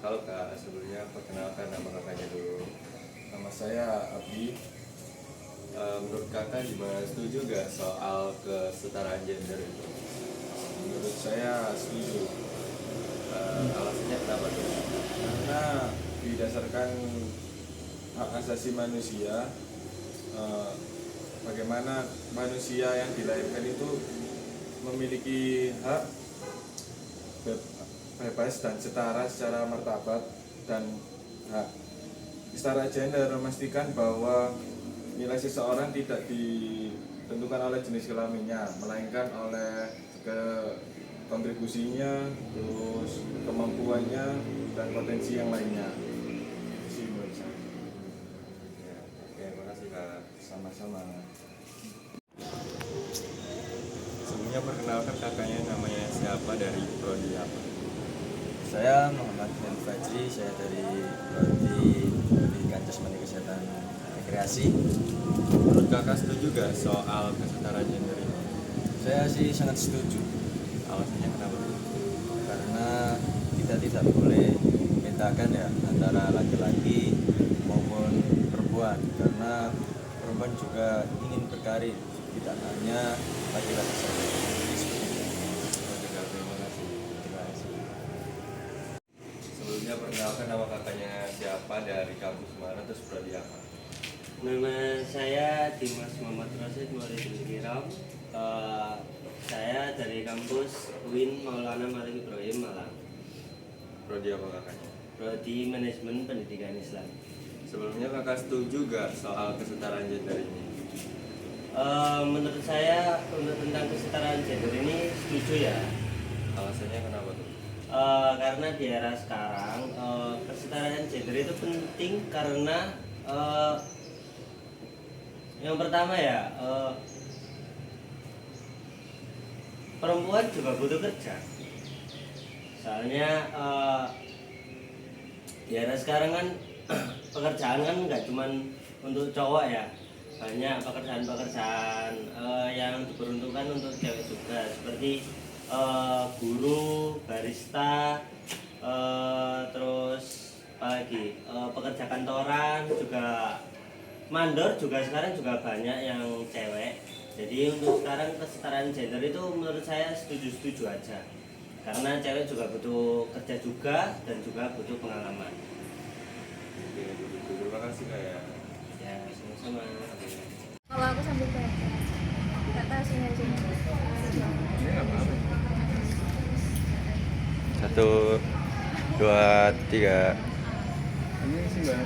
Halo Kak, sebelumnya perkenalkan nama kakaknya dulu. Nama saya Abdi. Menurut kakak gimana, setuju gak soal kesetaraan gender itu? Menurut saya setuju Alasannya kenapa tuh? karena didasarkan hak asasi manusia, eh, bagaimana manusia yang dilahirkan itu memiliki hak bebas dan setara secara martabat dan hak. Setara gender memastikan bahwa nilai seseorang tidak ditentukan oleh jenis kelaminnya, melainkan oleh kontribusinya, terus kemampuannya dan potensi yang lainnya. Itu sih menurut saya. Ya, oke, makasih Kak. Sama-sama. Sebelumnya perkenalkan kakaknya namanya siapa, dari prodi apa? Saya Muhammad bin Fajri, saya dari Prodi Pendidikan Jasmani Kesehatan Rekreasi. Menurut kakak setuju gak soal kesetaraan gender ini? Saya sih sangat setuju Alasannya kenapa tuh? karena kita tidak boleh membedakan ya antara laki-laki maupun perempuan, karena perempuan juga ingin berkarir, tidak hanya laki-laki saja. Oke Kak, terima kasih. Terima kasih. Sebelumnya perkenalkan nama kakaknya siapa, dari kampus mana, terus prodi apa? Nama saya Dimas Muhammad Rasid Maulidul Kiram. Saya dari kampus UIN Maulana Malik Ibrahim Malang. Prodi apa kakaknya? Prodi Manajemen Pendidikan Islam. Sebelumnya kakak setuju gak soal kesetaraan gender ini? Menurut saya untuk tentang kesetaraan gender ini setuju ya. Alasannya kenapa tuh? Karena di era sekarang kesetaraan gender itu penting karena yang pertama ya, perempuan juga butuh kerja. Soalnya di era sekarang kan pekerjaan kan nggak cuman untuk cowok ya, banyak pekerjaan-pekerjaan yang diperuntukkan untuk cewek juga, seperti guru, barista, terus apalagi pekerja kantoran juga, mandor juga sekarang juga banyak yang cewek. Jadi untuk sekarang kesetaraan gender itu menurut saya setuju-setuju aja, karena cewek juga butuh kerja juga dan juga butuh pengalaman. Oke, begitu. Terima kasih Kak ya. Ya, sama-sama. Kalau aku sambil baca, nggak tahu sih aja. Ini nggak apa-apa. 1, 2, 3. Ini sih Mbak,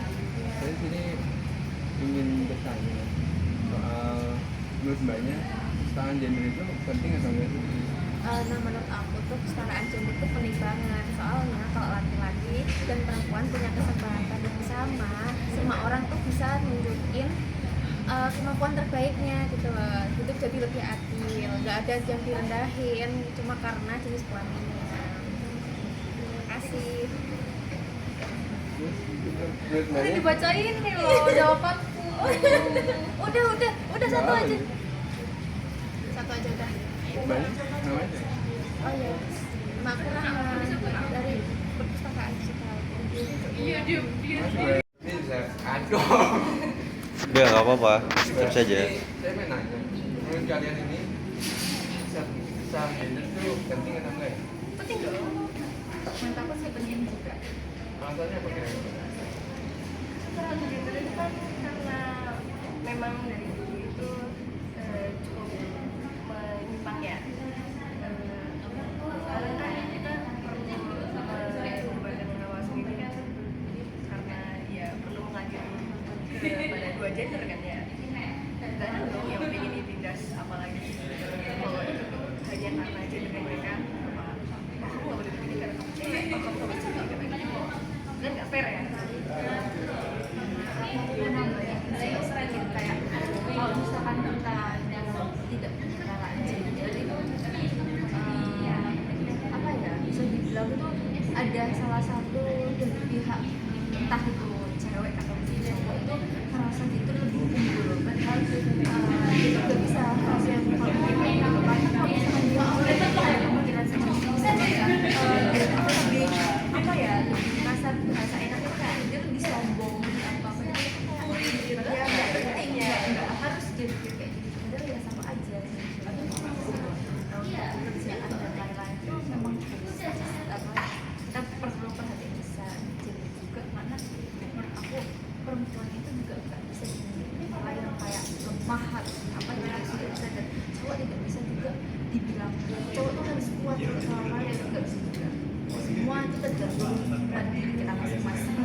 saya sini ingin bertanya soal menurut Mbaknya kesetaraan gender itu penting atau enggak sih? Nah, menurut aku tuh kesetaraan gender itu penting banget. Soalnya kalau laki-laki dan perempuan punya kesempatan yang sama, semua orang tuh bisa nunjukin kemampuan terbaiknya gitu loh. Hidup jadi lebih adil, nggak ada yang direndahin cuma karena jenis kelaminnya. Terima kasih. Terus menurut Udah Mbaknya dibacain nih loh jawabanku. udah satu aja. Satu aja udah. Mbaknya namanya? Oh iya, Mak Rahma dari perpustakaan Citarum. Iya, dia. Ini bisa aduh. Udah, gak apa-apa, tetap saja. Saya mau nanya, menurut kalian ini kesetaraan gender itu penting atau enggak? Penting dong. Menurut aku sih penting juga. Alasannya apa kira-kira? Kesetaraan gender itu kan karena memang dari dulu itu cukup menyimpang ya. Sekarang kan kita perlu lembaga pengawas ini kan, karena ya perlu mengalir kepada dua gender kan ya. Gak ada dong yang pengen ditindas, apalagi kalau hanya karena gender mereka, kamu gak boleh begini karena kamu cewek, kamu gak boleh begini karena kamu cowok. Kan gak fair ya. Kayak kalau misalkan kita tidak punya kesetaraan gender itu apa ya, bisa dibilang itu ada salah satu dari pihak, entah itu cewek atau cowok, itu merasa itu lebih unggul, padahal dia juga bisa hasil kalau karena kalau misalkan dia punya kemungkinan sendiri bisa lebih apa ya, lebih kasar buat persoalan yang nggak bisa juga. Semua itu tergantung pada diri kita masing-masing.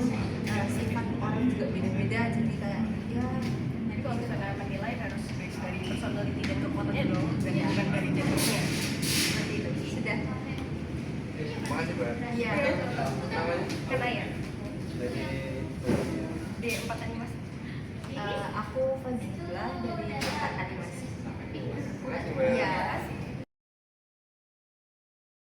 Sifat orang juga beda-beda, jadi kayak